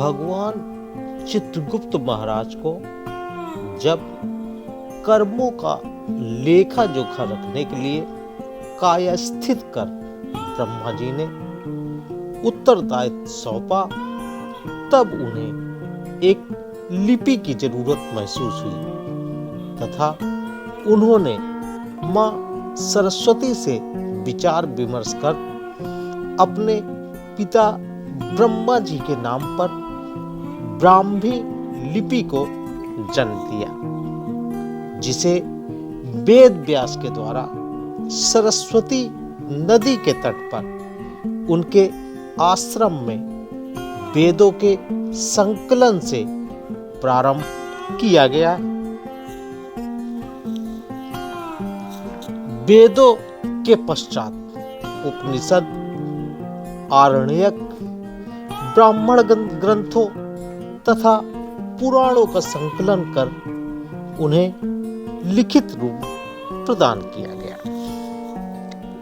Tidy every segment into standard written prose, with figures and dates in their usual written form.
भगवान चित्रगुप्त महाराज को जब कर्मों का लेखा जोखा रखने के लिए कायास्थित कर ब्रह्मा जी ने उत्तरदायित्व सौंपा, तब उन्हें एक लिपि की जरूरत महसूस हुई तथा उन्होंने मां सरस्वती से विचार विमर्श कर अपने पिता ब्रह्मा जी के नाम पर ब्राह्मी लिपि को जन्म दिया, जिसे वेद व्यास के द्वारा सरस्वती नदी के तट पर उनके आश्रम में वेदों के संकलन से प्रारंभ किया गया। वेदों के पश्चात उपनिषद, आरण्यक, ब्राह्मण ग्रंथों तथा पुराणों का संकलन कर उन्हें लिखित रूप प्रदान किया गया।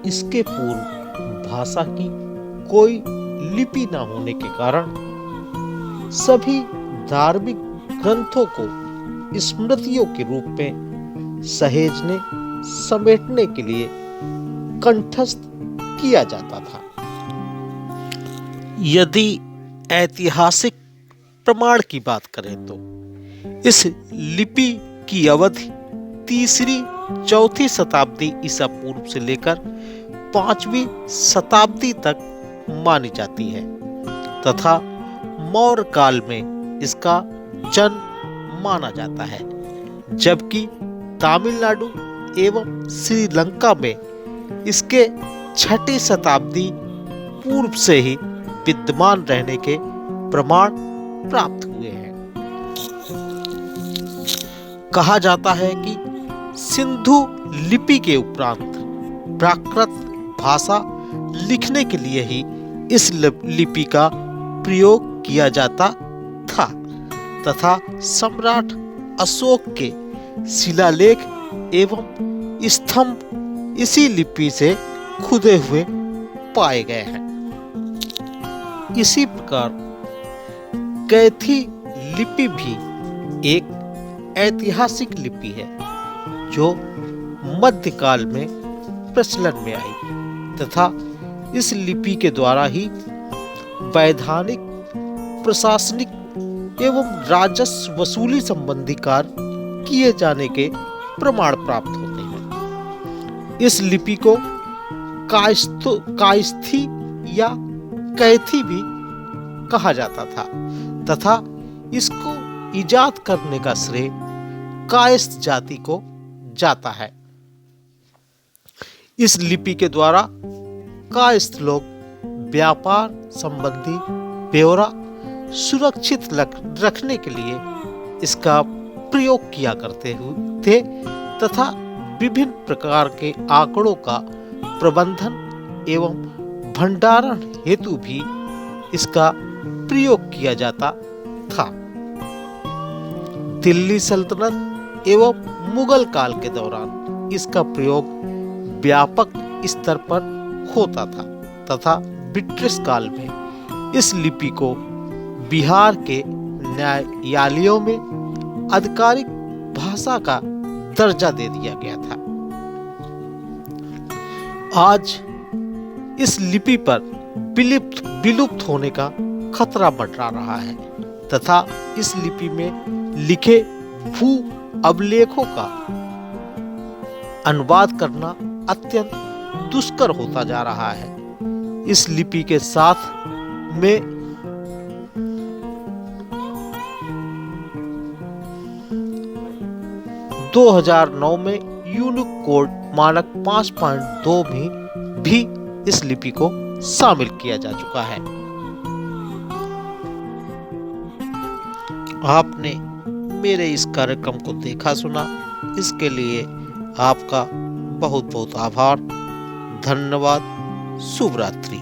इसके पूर्व भाषा की कोई लिपि न होने के कारण सभी धार्मिक ग्रंथों को स्मृतियों के रूप में सहेजने समेटने के लिए कंठस्थ किया जाता था। यदि ऐतिहासिक प्रमाण की बात करें तो इस लिपि की अवधि 3री-4वीं शताब्दी ईसा पूर्व से लेकर 5वीं शताब्दी तक मानी जाती है तथा मौर्य काल में इसका जन्म माना जाता है, जबकि तमिलनाडु एवं श्रीलंका में इसके 6ठी शताब्दी पूर्व से ही विद्यमान रहने के प्रमाण प्राप्त हुए हैं। कहा जाता है कि सिंधु लिपि के उपरांत प्राकृत भाषा लिखने के लिए ही इस लिपि का प्रयोग किया जाता था तथा सम्राट अशोक के शिलालेख एवं स्तंभ इसी लिपि से खुदे हुए पाए गए हैं। इसी प्रकार कैथी लिपि भी एक ऐतिहासिक लिपि है जो मध्यकाल में प्रचलन में आई तथा इस लिपि के द्वारा ही वैधानिक, प्रशासनिक एवं राजस्व वसूली संबंधी कार्य किए जाने के प्रमाण प्राप्त होते हैं। इस लिपि को कायस्थी या कैथी भी कहा जाता था तथा इसको इजाद करने का श्रेय कायस्थ जाति को जाता है। इस लिपि के द्वारा कायस्थ लोग व्यापार संबंधी ब्यौरा सुरक्षित रखने के लिए इसका प्रयोग किया करते थे तथा विभिन्न प्रकार के आंकड़ों का प्रबंधन एवं भंडारण हेतु भी इसका प्रयोग किया जाता था। दिल्ली सल्तनत एवं मुगल काल के दौरान इसका प्रयोग व्यापक स्तर पर होता था तथा ब्रिटिश काल में इस लिपि को बिहार के न्यायालयों में आधिकारिक भाषा का दर्जा दे दिया गया था। आज इस लिपि पर विलुप्त होने का खतरा मंडरा रहा है तथा इस लिपि में लिखे भू अभिलेखों का अनुवाद करना अत्यंत दुष्कर होता जा रहा है। इस लिपि के साथ में 2009 में यूनिक कोड मानक 5.2 में भी इस लिपि को शामिल किया जा चुका है। आपने मेरे इस कार्यक्रम को देखा सुना, इसके लिए आपका बहुत बहुत आभार। धन्यवाद। शुभ रात्रि।